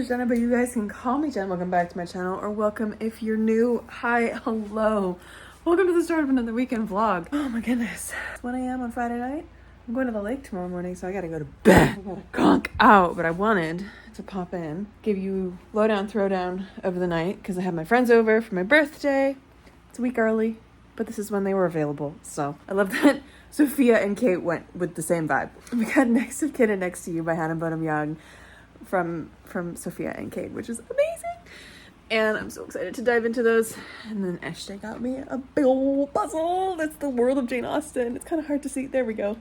is Jenna, but you guys can call me Jen. Welcome back to my channel, or welcome if you're new. Hi, hello. Welcome to the start of another weekend vlog. Oh my goodness. It's 1 a.m. on Friday night. I'm going to the lake tomorrow morning, so I gotta go to bed. I gotta conk out, but I wanted to pop in, give you lowdown, throwdown of the night, because I have my friends over for my birthday. It's a week early, but this is when they were available, so I love that Sophia and Kate went with the same vibe. We got Next of Kin and Next to You by Hannah Bonham Young from Sophia and Kate, which is amazing. And I'm so excited to dive into those. And then Ashley got me a big old puzzle. That's the World of Jane Austen. It's kind of hard to see. There we go.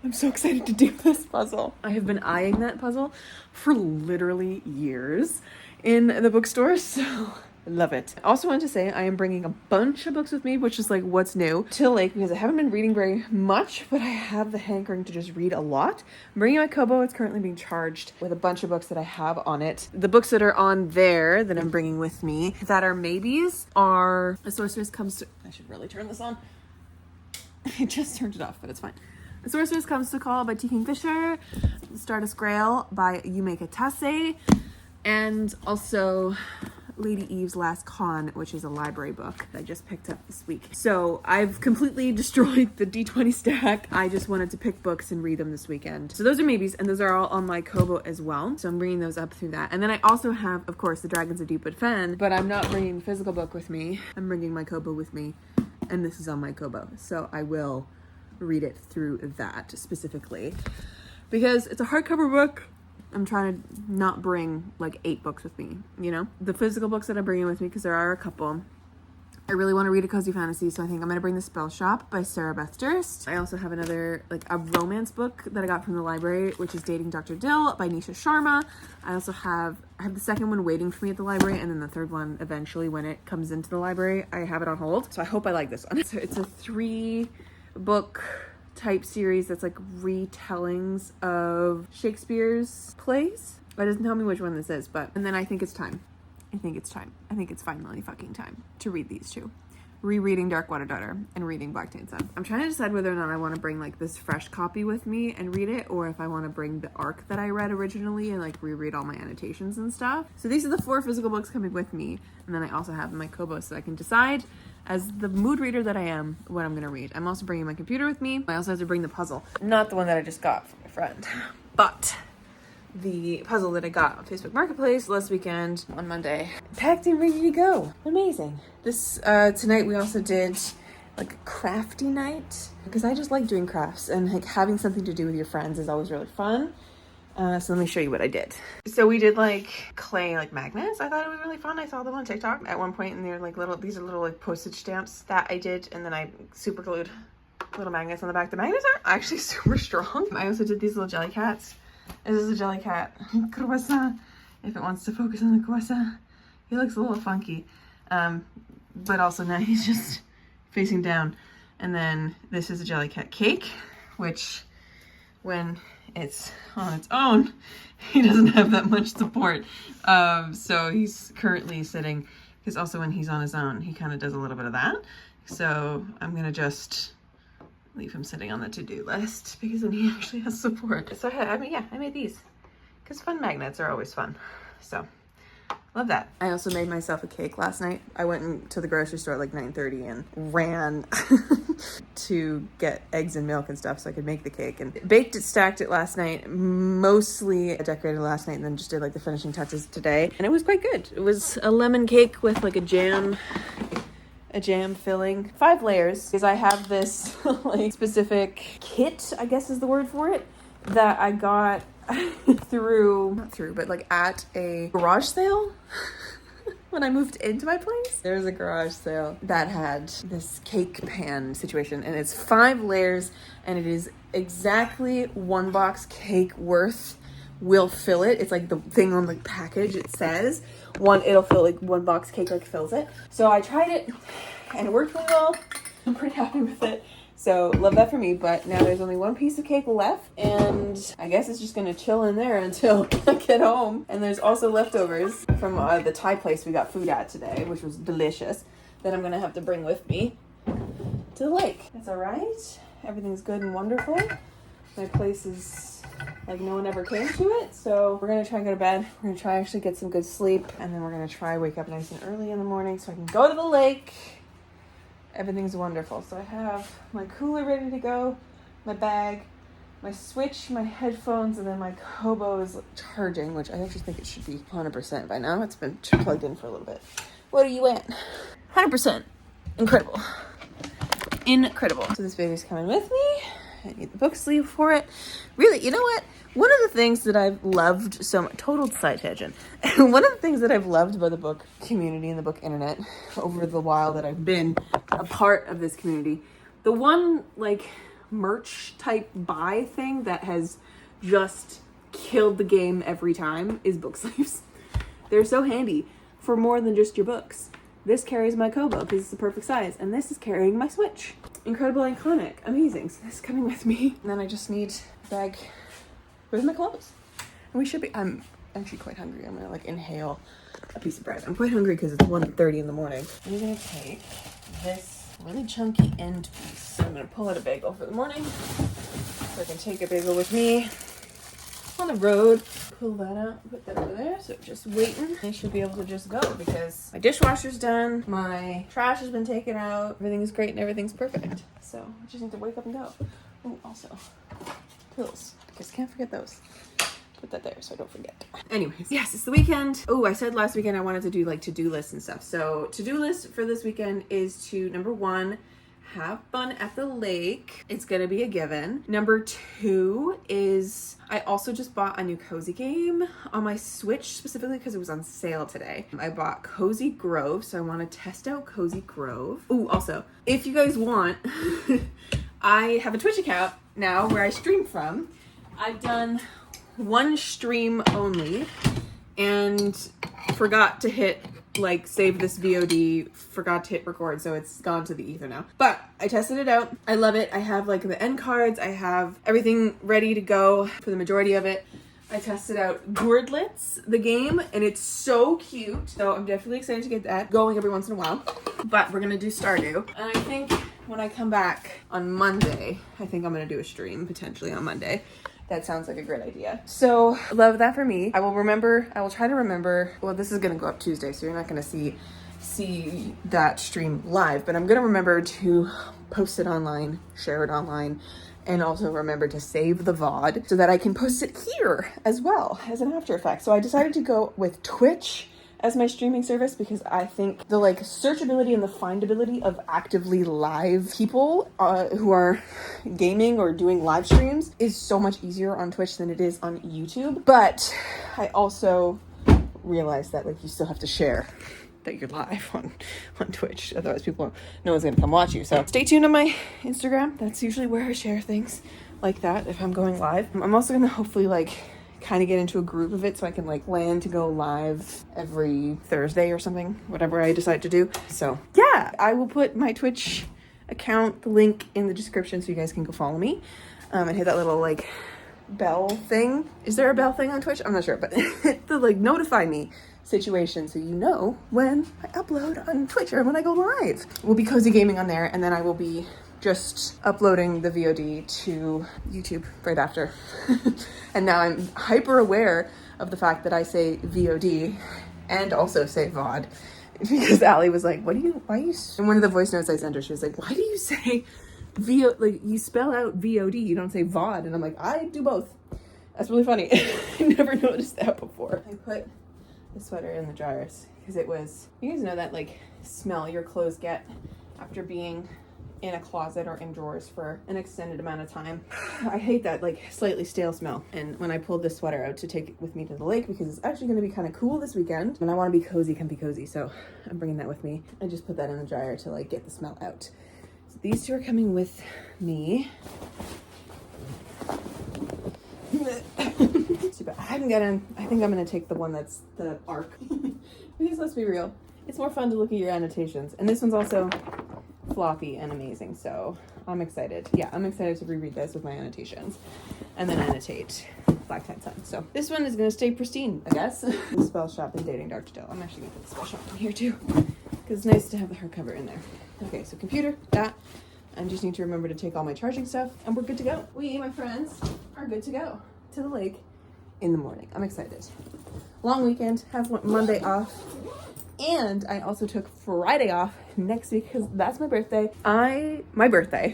I'm so excited to do this puzzle. I have been eyeing that puzzle for literally years in the bookstore, so I love it. I also wanted to say I am bringing a bunch of books with me, which is like what's new, to the lake, because I haven't been reading very much, but I have the hankering to just read a lot. I'm bringing my Kobo. It's currently being charged with a bunch of books that I have on it. The books that are on there that I'm bringing with me that are maybes are A Sorceress Comes to... I should really turn this on. I just turned it off, but it's fine. A Sorceress Comes to Call by T. Kingfisher, Stardust Grail by Yumeka Tase, and also Lady Eve's Last Con, which is a library book that I just picked up this week. So I've completely destroyed the D20 stack. I just wanted to pick books and read them this weekend. So those are maybes, and those are all on my Kobo as well. So I'm bringing those up through that. And then I also have, of course, The Dragons of Deepwood Fen, but I'm not bringing the physical book with me. I'm bringing my Kobo with me, and this is on my Kobo. So I will read it through that specifically because it's a hardcover book. I'm trying to not bring like 8 books with me, you know? The physical books that I'm bringing with me, because there are a couple. I really want to read A Cozy Fantasy, so I think I'm going to bring The Spell Shop by Sarah Beth Durst. I also have another, like a romance book that I got from the library, which is Dating Dr. Dill by Nisha Sharma. I also have the second one waiting for me at the library, and then the third one eventually when it comes into the library. I have it on hold, so I hope I like this one. So it's a 3-book type series that's like retellings of Shakespeare's plays. It doesn't tell me which one this is, but, and then I think it's time. I think it's finally fucking time to read these two. Rereading Darkwater Daughter and reading Black Taint Sun. I'm trying to decide whether or not I want to bring like this fresh copy with me and read it, or if I want to bring the arc that I read originally and like reread all my annotations and stuff. So these are the 4 physical books coming with me, and then I also have my Kobo so I can decide, as the mood reader that I am, what I'm gonna read. I'm also bringing my computer with me. I also have to bring the puzzle. Not the one that I just got from my friend, but the puzzle that I got on Facebook Marketplace last weekend on Monday. Packed and ready to go. Amazing. This, tonight we also did like a crafty night, because I just like doing crafts, and like having something to do with your friends is always really fun. So let me show you what I did. So we did like clay like magnets. I thought it was really fun. I saw them on TikTok at one point, and they're like these are little like postage stamps that I did, and then I super glued little magnets on the back. The magnets are actually super strong. I also did these little jelly cats. This is a jelly cat, croissant, if it wants to focus on the croissant. He looks a little funky, but also now he's just facing down. And then this is a jelly cat cake, which when it's on its own, he doesn't have that much support. So he's currently sitting, because also when he's on his own, he kind of does a little bit of that. So I'm gonna just leave him sitting on the to-do list, because then he actually has support. So I made these, because fun magnets are always fun. So love that. I also made myself a cake last night. I went to the grocery store at like 9:30 and ran to get eggs and milk and stuff so I could make the cake, and baked it, stacked it last night, mostly decorated last night, and then just did like the finishing touches today, and it was quite good. It was a lemon cake with like a jam filling, 5 layers, because I have this like specific kit, I guess is the word for it, that I got but like at a garage sale when I moved into my place. There's a garage sale that had this cake pan situation, and it's 5 layers, and it is exactly 1 box cake worth will fill it. It's like the thing on the package, it says it'll fill like 1 box cake, like fills it. So I tried it and it worked really well. I'm pretty happy with it. So love that for me, but now there's only 1 piece of cake left, and I guess it's just gonna chill in there until I get home. And there's also leftovers from the Thai place we got food at today, which was delicious, that I'm gonna have to bring with me to the lake. It's all right. Everything's good and wonderful. My place is like no one ever came to it. So we're gonna try and go to bed. We're gonna try actually get some good sleep, and then we're gonna try wake up nice and early in the morning so I can go to the lake. Everything's wonderful. So I have my cooler ready to go, my bag, my Switch, my headphones, and then my Kobo is charging, which I actually think it should be 100% by now. It's been plugged in for a little bit. What are you at? 100%. Incredible. Incredible. So this baby's coming with me. I need the book sleeve for it. Really, you know what? One of the things that I've loved so much, total side tangent. One of the things that I've loved about the book community and the book internet over the while that I've been a part of this community, the one like merch type buy thing that has just killed the game every time is book sleeves. They're so handy for more than just your books. This carries my Kobo because it's the perfect size, and this is carrying my Switch. Incredible, iconic, amazing. So this is coming with me. And then I just need a bag with my clothes. And we should be, I'm actually quite hungry. I'm gonna like inhale a piece of bread. I'm quite hungry because it's 1:30 in the morning. I'm gonna take this really chunky end piece. So I'm gonna pull out a bagel for the morning so I can take a bagel with me on the road. Pull that out, put that over there. So just waiting. I should be able to just go because my dishwasher's done. My trash has been taken out. Everything is great and everything's perfect. So I just need to wake up and go. Oh, also pills, because can't forget those. Put that there so I don't forget. Anyways, yes, it's the weekend. Oh, I said last weekend I wanted to do like to-do lists and stuff. So to-do list for this weekend is to, number 1, have fun at the lake. It's gonna be a given. Number 2 is I also just bought a new cozy game on my Switch, specifically because it was on sale today. I bought Cozy Grove, so I want to test out Cozy Grove. Ooh, also, if you guys want, I have a Twitch account now where I stream from. I've done one stream only and forgot to hit like save this VOD, forgot to hit record, so it's gone to the ether now. But I tested it out. I love it. I have like the end cards. I have everything ready to go for the majority of it. I tested out Gourdlets, the game, and it's so cute. So I'm definitely excited to get that going every once in a while. But we're gonna do Stardew. And I think when I come back on Monday, I think I'm gonna do a stream potentially on Monday. That sounds like a great idea. So love that for me. I will try to remember, well, this is gonna go up Tuesday, so you're not gonna see that stream live, but I'm gonna remember to post it online, share it online, and also remember to save the VOD so that I can post it here as well as an After Effects. So I decided to go with Twitch as my streaming service because I think the like searchability and the findability of actively live people who are gaming or doing live streams is so much easier on Twitch than it is on YouTube. But I also realized that like you still have to share that you're live on Twitch, otherwise no one's gonna come watch you. So stay tuned on my Instagram. That's usually where I share things like that if I'm going live. I'm also gonna hopefully like kind of get into a groove of it so I can like plan to go live every Thursday or something, whatever I decide to do. So yeah, I will put my Twitch account link in the description so you guys can go follow me and hit that little like bell thing. Is there a bell thing on Twitch? I'm not sure, but hit the like notify me situation so you know when I upload on Twitch or when I go live. We'll be Cozy Gaming on there, and then I will be just uploading the VOD to YouTube right after. And now I'm hyper aware of the fact that I say VOD and also say VOD because Allie was like, in one of the voice notes I sent her, she was like, why do you say like you spell out VOD, you don't say VOD? And I'm like, I do both. That's really funny. I never noticed that before. I put the sweater in the dryers because you guys know that like smell your clothes get after being in a closet or in drawers for an extended amount of time. I hate that like slightly stale smell. And when I pulled this sweater out to take it with me to the lake because it's actually going to be kind of cool this weekend and I want to be cozy, comfy cozy, so I'm bringing that with me. I just put that in the dryer to like get the smell out. So these two are coming with me. I think I'm gonna take the one that's the arc because let's be real, it's more fun to look at your annotations, and this one's also floppy and amazing, so I'm excited. Yeah, I'm excited to reread this with my annotations and then annotate Black Tide Sun. So this one is gonna stay pristine, I guess. The Spell Shop and Dating Dr. Dill. I'm actually gonna put the Spell Shop in here too because it's nice to have the hardcover in there. Okay, so computer, that. I just need to remember to take all my charging stuff and we're good to go. We, my friends, are good to go to the lake in the morning. I'm excited. Long weekend, have Monday off. And I also took Friday off next week because that's my birthday. My birthday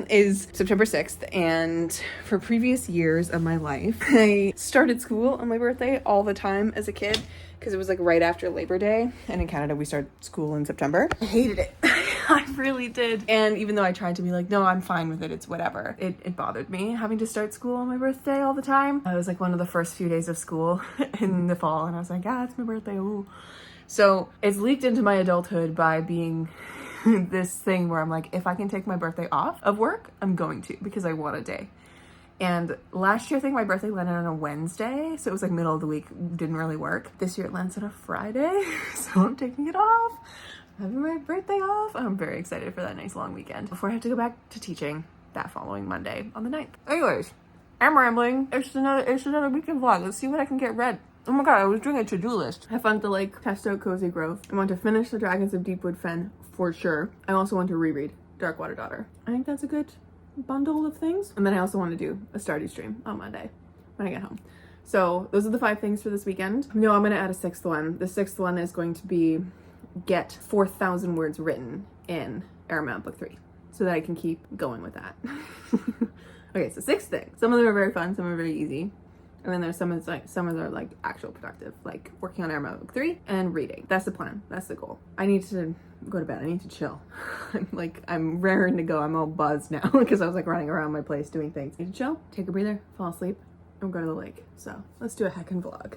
is September 6th, and for previous years of my life, I started school on my birthday all the time as a kid because it was like right after Labor Day, and in Canada we start school in September. I hated it. I really did. And even though I tried to be like, no, I'm fine with it, it's whatever, it bothered me having to start school on my birthday all the time. I was like one of the first few days of school in the fall, and I was like, it's my birthday, ooh. So it's leaked into my adulthood by being this thing where I'm like, if I can take my birthday off of work, I'm going to, because I want a day. And last year, I think my birthday landed on a Wednesday, so it was like middle of the week, didn't really work. This year it lands on a Friday, so I'm taking it off. I'm having my birthday off. I'm very excited for that nice long weekend before I have to go back to teaching that following Monday on the 9th. Anyways, I'm rambling. It's another weekend vlog. Let's see what I can get read. Oh my god, I was doing a to-do list. I found the like test out Cozy Grove. I want to finish The Dragons of Deepwood Fen for sure. I also want to reread Darkwater Daughter. I think that's a good bundle of things. And then I also want to do a Stardew stream on Monday when I get home. So those are the 5 things for this weekend. No, I'm going to add a 6th one. The 6th one is going to be get 4,000 words written in Aramount Book 3 so that I can keep going with that. Okay, so 6 things. Some of them are very fun, some are very easy. And then there's some of them are like actual productive, like working on Aramount Book 3 and reading. That's the plan. That's the goal. I need to go to bed. I need to chill. I'm raring to go. I'm all buzzed now because I was like running around my place doing things. Need to chill, take a breather, fall asleep, and go to the lake. So let's do a heckin' vlog.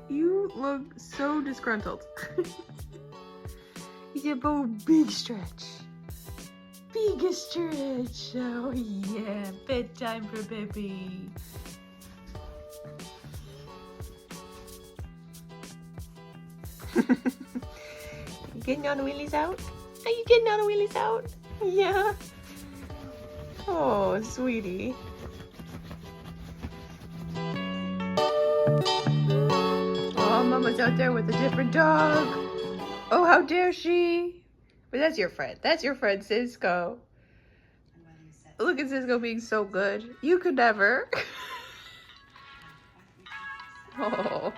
You look so disgruntled. You get a big stretch. Big stretch. Oh yeah, bedtime for baby. You getting all the wheelies out? Are you getting all the wheelies out? Yeah. Oh, sweetie. Oh, Mama's out there with a different dog. Oh, how dare she? But that's your friend. That's your friend, Cisco. Look at Cisco being so good. You could never. Oh.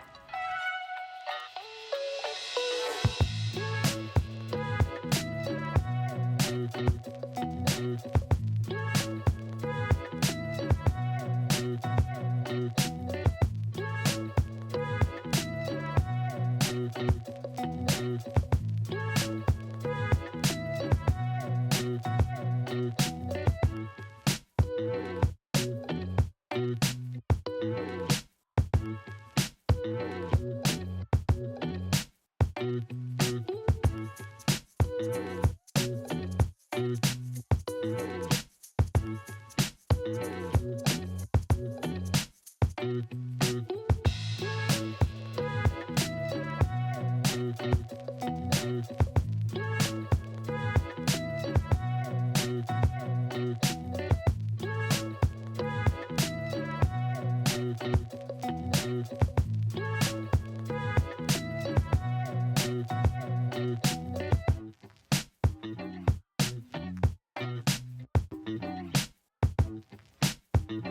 Bye-bye,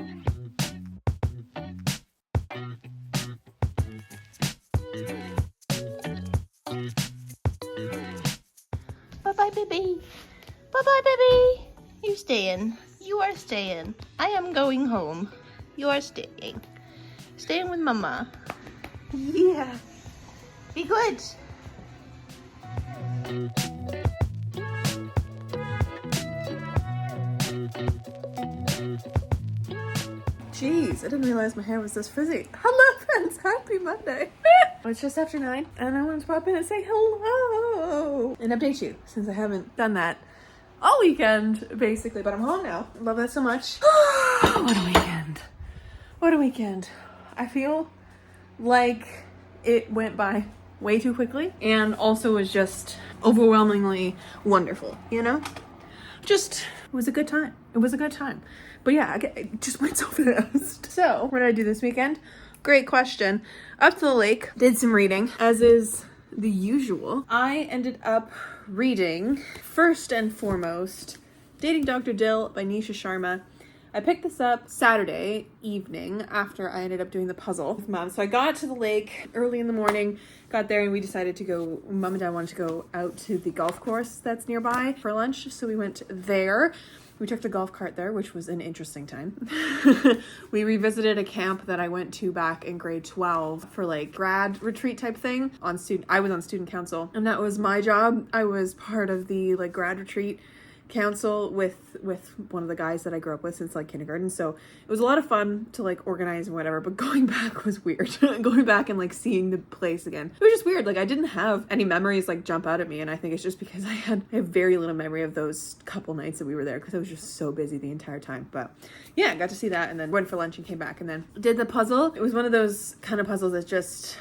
baby. Bye-bye, baby. You staying. You are staying. I am going home. You are staying. Staying with mama. Yeah. Be good. Jeez, I didn't realize my hair was this frizzy. Hello, friends. Happy Monday. It's just after 9, and I wanted to pop in and say hello and update you, since I haven't done that all weekend, basically. But I'm home now. Love that so much. What a weekend. What a weekend. I feel like it went by way too quickly, and also was just overwhelmingly wonderful, you know? Just, it was a good time. It was a good time. But yeah, it just went so fast. So, what did I do this weekend? Great question. Up to the lake, did some reading, as is the usual. I ended up reading, first and foremost, Dating Dr. Dill by Nisha Sharma. I picked this up Saturday evening after I ended up doing the puzzle with Mom. So I got to the lake early in the morning, got there, and we decided to go, Mom and Dad wanted to go out to the golf course that's nearby for lunch. So we went there. We took the golf cart there, which was an interesting time. We revisited a camp that I went to back in grade 12 for like grad retreat type thing. I was on student council, and that was my job. I was part of the like grad retreat council with one of the guys that I grew up with since like kindergarten. So it was a lot of fun to like organize and whatever, but going back was weird. Going back and like seeing the place again, it was just weird. Like I didn't have any memories like jump out at me, and I think it's just because I have very little memory of those couple nights that we were there because I was just so busy the entire time. But yeah, I got to see that, and then went for lunch and came back and then did the puzzle. It was one of those kind of puzzles that just,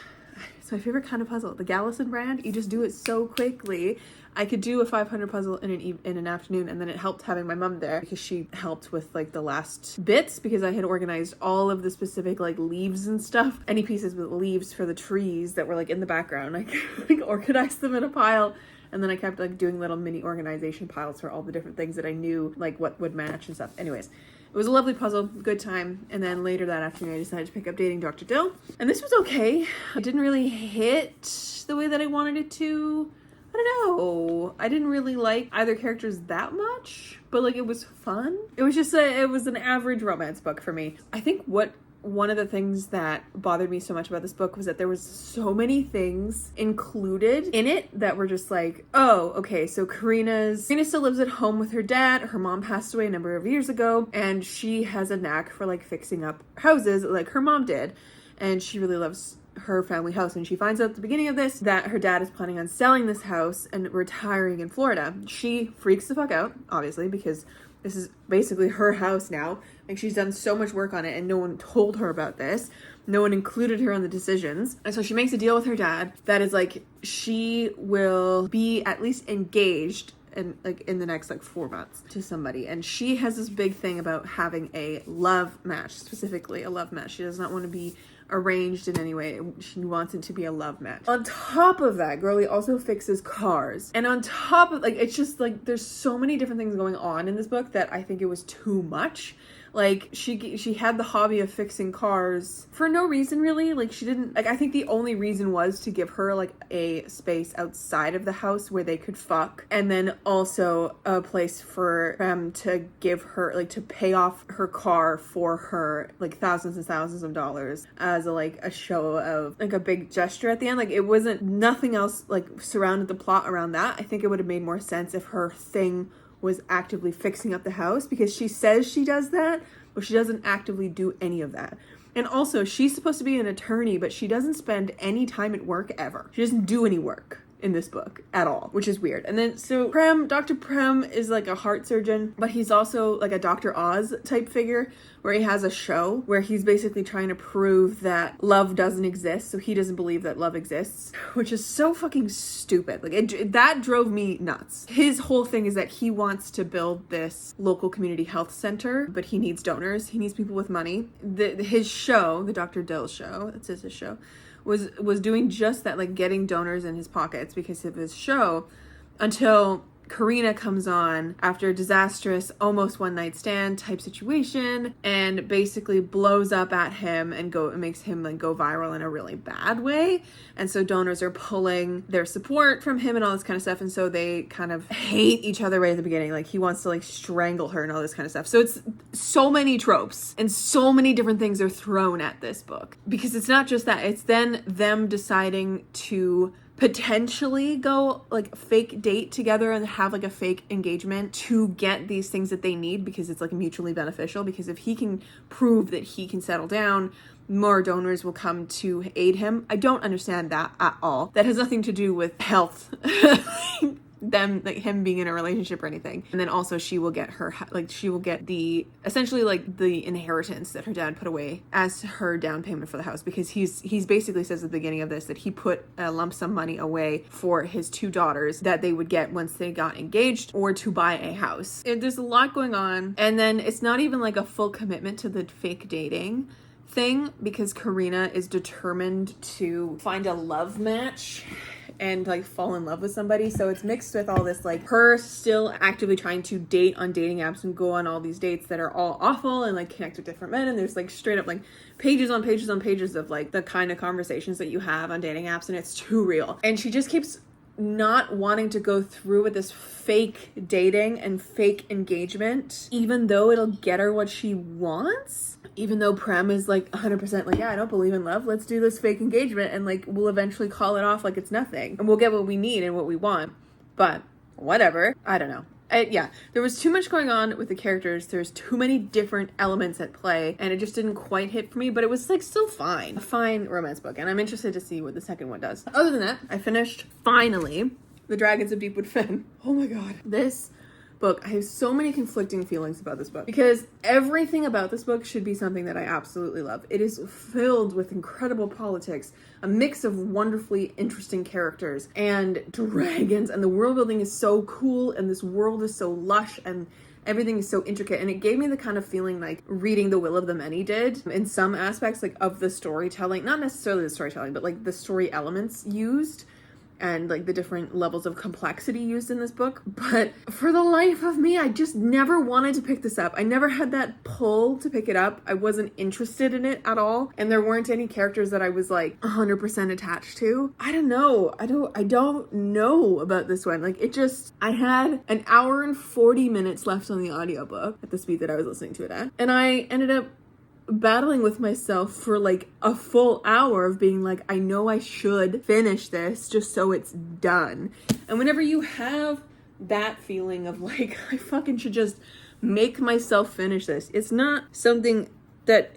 it's my favorite kind of puzzle. The Gallison brand, you just do it so quickly. I could do a 500 puzzle in an afternoon, and then it helped having my mom there because she helped with like the last bits, because I had organized all of the specific like leaves and stuff, any pieces with leaves for the trees that were like in the background. I like organized them in a pile, and then I kept like doing little mini organization piles for all the different things that I knew like what would match and stuff. Anyways, it was a lovely puzzle, good time. And then later that afternoon, I decided to pick up Dating Dr. Dill, and this was okay. It didn't really hit the way that I wanted it to. I don't know. I didn't really like either characters that much, but like it was fun. It was just it was an average romance book for me. I think one of the things that bothered me so much about this book was that there was so many things included in it that were just like, oh, okay, so Karina still lives at home with her dad. Her mom passed away a number of years ago, and she has a knack for like fixing up houses like her mom did, and she really loves her family house. And she finds out at the beginning of this that her dad is planning on selling this house and retiring in Florida. She freaks the fuck out, obviously, because this is basically her house now. Like, she's done so much work on it, and no one told her about this. No one included her in the decisions. And so she makes a deal with her dad that is like, she will be at least engaged in the next 4 months to somebody. And she has this big thing about having a love match, specifically a love match. She does not want to be arranged in any way. She wants it to be a love match. On top of that, girlie also fixes cars. And on top of it's just there's so many different things going on in this book that I think it was too much. Like, she had the hobby of fixing cars for no reason, really. Like, she didn't, I think the only reason was to give her, a space outside of the house where they could fuck. And then also a place for them to give her, to pay off her car for her, thousands and thousands of dollars as a show of, a big gesture at the end. It wasn't, nothing else, surrounded the plot around that. I think it would have made more sense if her thing was actively fixing up the house, because she says she does that, but she doesn't actively do any of that. And also, she's supposed to be an attorney, but she doesn't spend any time at work ever. She doesn't do any work in this book at all, which is weird. And then, so Dr. Prem is a heart surgeon, but he's also a Dr. Oz type figure, where he has a show where he's basically trying to prove that love doesn't exist. So he doesn't believe that love exists, which is so fucking stupid. That drove me nuts. His whole thing is that he wants to build this local community health center, but he needs donors. He needs people with money. His show, the Dr. Dill show, that's his show, was doing just that, getting donors in his pockets because of his show, until Karina comes on after a disastrous almost one night stand type situation and basically blows up at him and makes him like go viral in a really bad way. And so donors are pulling their support from him and all this kind of stuff. And so they kind of hate each other right at the beginning. Like he wants to like strangle her and all this kind of stuff. So it's so many tropes and so many different things are thrown at this book, because it's not just that, it's then them deciding to potentially go like fake date together and have like a fake engagement to get these things that they need, because it's like mutually beneficial. Because if he can prove that he can settle down, more donors will come to aid him. I don't understand that at all. That has nothing to do with health. Them, like him being in a relationship or anything. And then also she will get the essentially like the inheritance that her dad put away as her down payment for the house, because he's basically says at the beginning of this that he put a lump sum money away for his 2 daughters that they would get once they got engaged, or to buy a house. There's a lot going on, and then it's not even like a full commitment to the fake dating thing, because Karina is determined to find a love match and like fall in love with somebody. So it's mixed with all this like her still actively trying to date on dating apps and go on all these dates that are all awful and like connect with different men, and there's like straight up like pages on pages on pages of like the kind of conversations that you have on dating apps, and it's too real. And she just keeps not wanting to go through with this fake dating and fake engagement, even though it'll get her what she wants. Even though Prem is like 100% like, yeah, I don't believe in love. Let's do this fake engagement and like we'll eventually call it off like it's nothing. And we'll get what we need and what we want. But whatever. I don't know. Yeah, there was too much going on with the characters. There's too many different elements at play, and it just didn't quite hit for me, but it was like still fine. A fine romance book, and I'm interested to see what the second one does. Other than that, I finished, finally, The Dragons of Deepwood Fen. Oh my god. This book, I have so many conflicting feelings about this book, because everything about this book should be something that I absolutely love. It is filled with incredible politics, a mix of wonderfully interesting characters and dragons, and the world building is so cool, and this world is so lush, and everything is so intricate. And it gave me the kind of feeling like reading The Will of the Many did in some aspects, like of the storytelling, not necessarily the storytelling, but like the story elements used and like the different levels of complexity used in this book. But for the life of me, I just never wanted to pick this up. I never had that pull to pick it up. I wasn't interested in it at all. And there weren't any characters that I was like 100% attached to. I don't know. I don't know about this one. Like it just, I had an hour and 40 minutes left on the audiobook at the speed that I was listening to it at. And I ended up battling with myself for like a full hour of being like, I know I should finish this just so it's done. And whenever you have that feeling of like, I fucking should just make myself finish this, it's not something that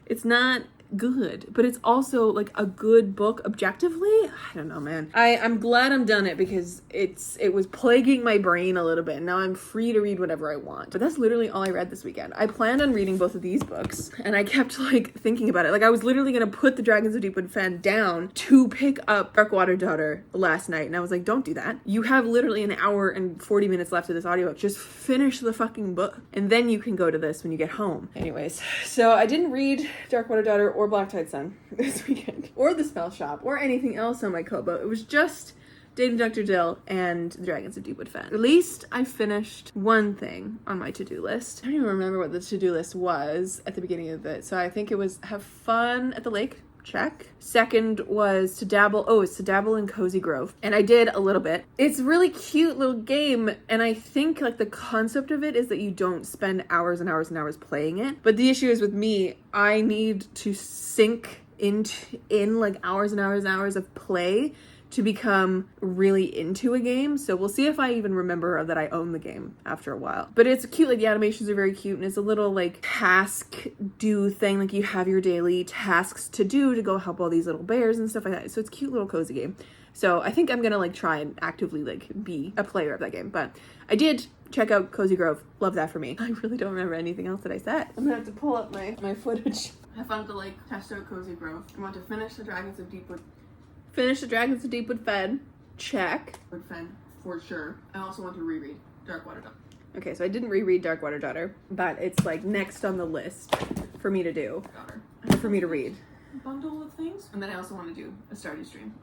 it's not good, but it's also like a good book objectively. I don't know, man. I'm glad I'm done it, because it was plaguing my brain a little bit, and now I'm free to read whatever I want. But that's literally all I read this weekend. I planned on reading both of these books, and I kept like thinking about it. Like I was literally gonna put The Dragons of Deepwood Fen down to pick up Darkwater Daughter last night, and I was like, don't do that. You have literally an hour and 40 minutes left of this audiobook. Just finish the fucking book, and then you can go to this when you get home. Anyways, so I didn't read Darkwater Daughter or Black Tide Sun this weekend, or The Spell Shop, or anything else on my Kobo. It was just Dating Dr. Dill and The Dragons of Deepwood Fen. At least I finished one thing on my to-do list. I don't even remember what the to-do list was at the beginning of it. So I think it was have fun at the lake. Check. Second was to dabble. Oh, it's to dabble in Cozy Grove. And I did a little bit. It's a really cute little game. And I think like the concept of it is that you don't spend hours and hours and hours playing it. But the issue is with me, I need to sink in like hours and hours and hours of play to become really into a game. So we'll see if I even remember that I own the game after a while. But it's cute, like the animations are very cute, and it's a little like task do thing, like you have your daily tasks to do to go help all these little bears and stuff like that. So it's a cute little cozy game. So I think I'm gonna like try and actively like be a player of that game. But I did check out Cozy Grove. Love that for me. I really don't remember anything else that I said. I'm gonna have to pull up my footage. Have fun to like test out Cozy Grove. I want to finish The Dragons of Deepwood. Finish The Dragons of Deepwood Fen. Check. Deepwood Fen, for sure. I also want to reread Darkwater Daughter. Okay, so I didn't reread Darkwater Daughter, but it's like next on the list for me to do. For me to read. Bundle of things. And then I also want to do a Stardew Stream.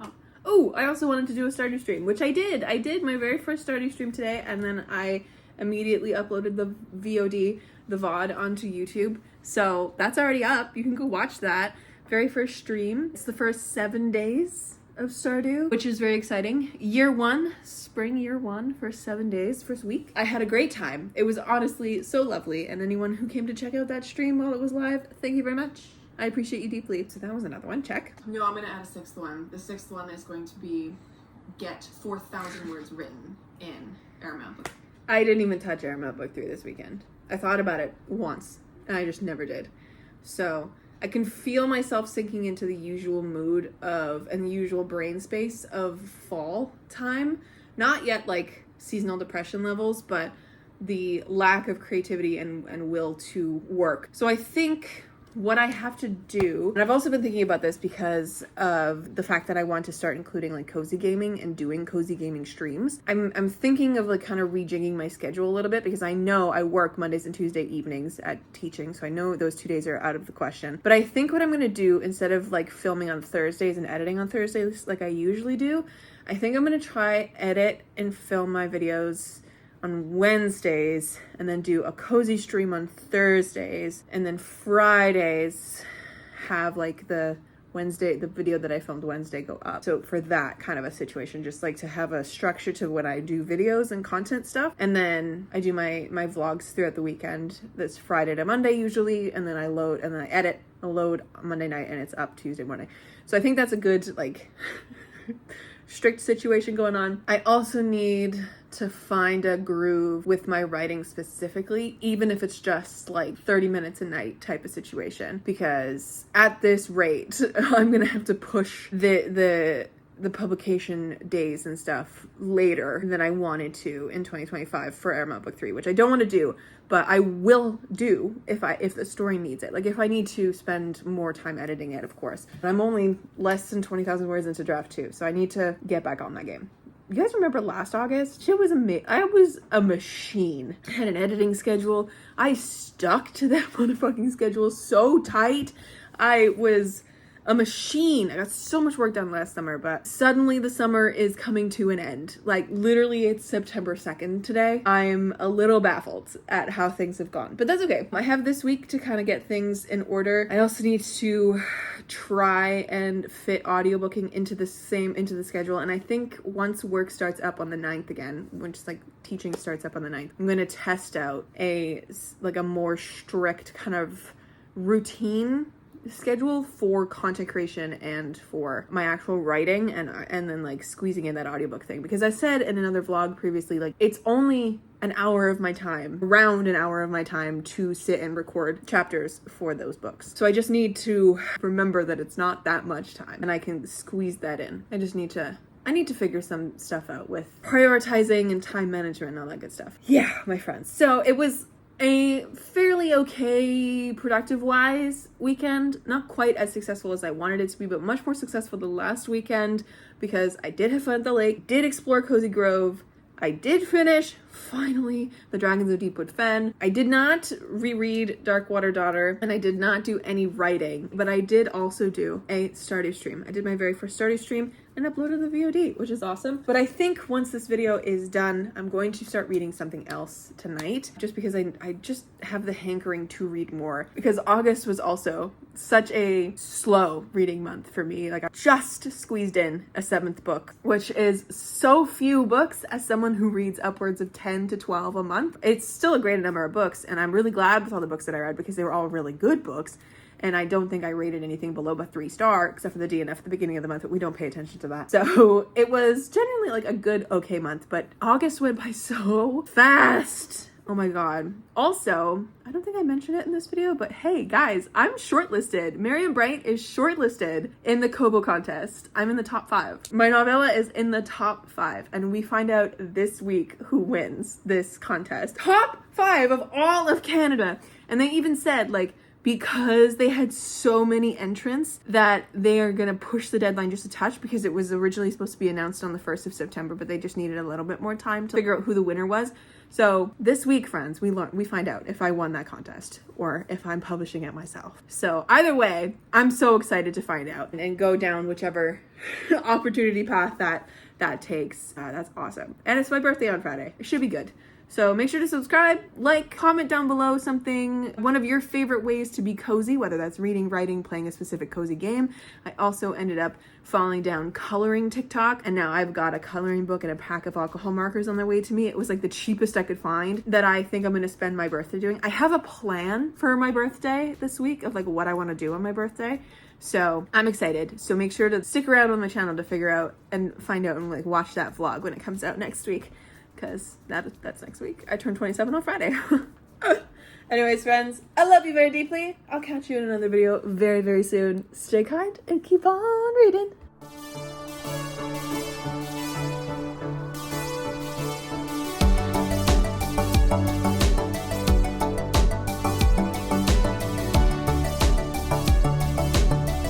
Oh, I also wanted to do a Stardew stream, which I did. I did my very first Stardew stream today, and then I immediately uploaded the VOD, the VOD, onto YouTube. So that's already up. You can go watch that. Very first stream. It's the first 7 days of Stardew, which is very exciting. Year one, spring year one, first 7 days, first week. I had a great time. It was honestly so lovely, and anyone who came to check out that stream while it was live, thank you very much. I appreciate you deeply. So that was another one, check. No, I'm gonna add a 6th one. The 6th one is going to be get 4,000 words written in Aramount Book. I didn't even touch Aramount Book 3 this weekend. I thought about it once, and I just never did. So I can feel myself sinking into the usual mood of, and the usual brain space of fall time. Not yet like seasonal depression levels, but the lack of creativity and will to work. So I think what I have to do, and I've also been thinking about this because of the fact that I want to start including like cozy gaming and doing cozy gaming streams. I'm thinking of like kind of rejigging my schedule a little bit, because I know I work Mondays and Tuesday evenings at teaching, so I know those 2 days are out of the question. But I think what I'm going to do, instead of like filming on Thursdays and editing on Thursdays like I usually do, I think I'm going to try edit and film my videos on Wednesdays, and then do a cozy stream on Thursdays, and then Fridays have like the video that I filmed Wednesday go up. So for that kind of a situation, just like to have a structure to when I do videos and content stuff. And then I do my vlogs throughout the weekend. That's Friday to Monday usually, and then I load, and then I edit, I load Monday night, and it's up Tuesday morning. So I think that's a good like strict situation going on. I also need to find a groove with my writing specifically, even if it's just like 30 minutes a night type of situation, because at this rate I'm gonna have to push the publication days and stuff later than I wanted to in 2025 for Aramount Book 3, which I don't want to do, but I will do if the story needs it. Like if I need to spend more time editing it, of course. But I'm only less than 20,000 words into draft 2, so I need to get back on that game. You guys remember last August? Shit was I was a machine. I had an editing schedule. I stuck to that motherfucking schedule so tight. I was a machine. I got so much work done last summer, but suddenly the summer is coming to an end. Like literally it's September 2nd today. I'm a little baffled at how things have gone, but that's okay. I have this week to kind of get things in order. I also need to try and fit audiobooking into the schedule. And I think once work starts up on the 9th again, when just like teaching starts up on the 9th, I'm going to test out a more strict kind of routine schedule for content creation and for my actual writing, and then like squeezing in that audiobook thing, because I said in another vlog previously, like it's only an hour of my time, around an hour of my time, to sit and record chapters for those books. So I just need to remember that it's not that much time and I can squeeze that in. I need to figure some stuff out with prioritizing and time management and all that good stuff. Yeah, my friends. So it was a fairly okay productive wise weekend. Not quite as successful as I wanted it to be, but much more successful than last weekend, because I did have fun at the lake, did explore Cozy Grove, I did finish, finally, The Dragons of Deepwood Fen. I did not reread Darkwater Daughter, and I did not do any writing, but I did also do a Stardew stream. I did my very first Stardew stream and uploaded the VOD, which is awesome. But I think once this video is done, I'm going to start reading something else tonight, just because I just have the hankering to read more, because August was also such a slow reading month for me. Like I just squeezed in a 7th book, which is so few books as someone who reads upwards of 10 to 12 a month. It's still a great number of books, and I'm really glad with all the books that I read, because they were all really good books. And I don't think I rated anything below a 3-star, except for the DNF at the beginning of the month, but we don't pay attention to that. So it was genuinely like a good, okay month, but August went by so fast. Oh my God. Also, I don't think I mentioned it in this video, but hey guys, I'm shortlisted. Miriam Bright is shortlisted in the Kobo contest. I'm in the top 5. My novella is in the top 5, and we find out this week who wins this contest. Top 5 of all of Canada. And they even said, like, because they had so many entrants that they are going to push the deadline just a touch, because it was originally supposed to be announced on the 1st of September, but they just needed a little bit more time to figure out who the winner was. So this week, friends, we find out if I won that contest or if I'm publishing it myself. So either way, I'm so excited to find out and go down whichever opportunity path that takes. That's awesome. And it's my birthday on Friday. It should be good. So make sure to subscribe, like, comment down below something, one of your favorite ways to be cozy, whether that's reading, writing, playing a specific cozy game. I also ended up falling down coloring TikTok, and now I've got a coloring book and a pack of alcohol markers on their way to me. It was like the cheapest I could find that I think I'm going to spend my birthday doing. I have a plan for my birthday this week of like what I want to do on my birthday. So I'm excited. So make sure to stick around on my channel to figure out and find out and like watch that vlog when it comes out next week. Because that's next week. I turn 27 on Friday. Anyways, friends, I love you very deeply. I'll catch you in another video very, very soon. Stay kind and keep on reading.